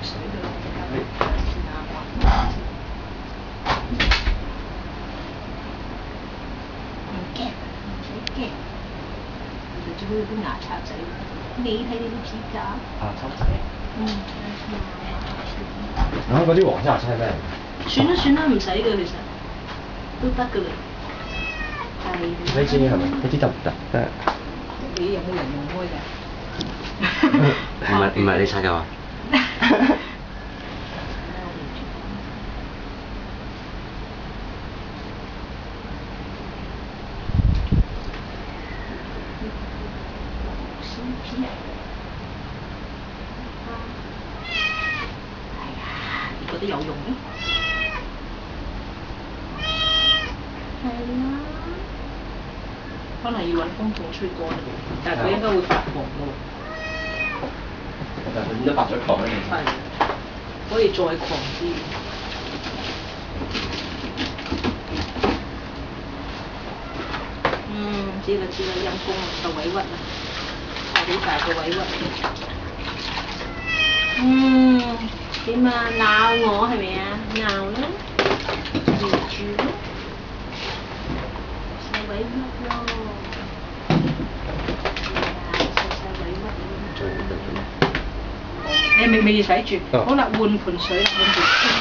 水佢咯，試下滑。唔驚，唔使驚。其實最好有啲牙刷仔，你睇你啲指甲。牙刷仔。嗰啲黃色牙刷係咩嚟？算啦，唔使嘅其實，都得嘅嘞。係。呢支係咪？呢支得唔得？得。你有冇人用開㗎？唔係你刷㗎嘛？你覺得有用咩？係啦。可能要揾風筒吹乾嘅，但係佢應該會發黃嘅喎。但係佢已經發咗狂啦，其實。係，可以再狂啲。知啦，陰公啦，受委屈啦，好大個委屈。點啊？鬧我係咪啊？鬧啦，住咯，受委屈咯。受委屈咁做。你未洗住？好啦，換盆水，換盆水。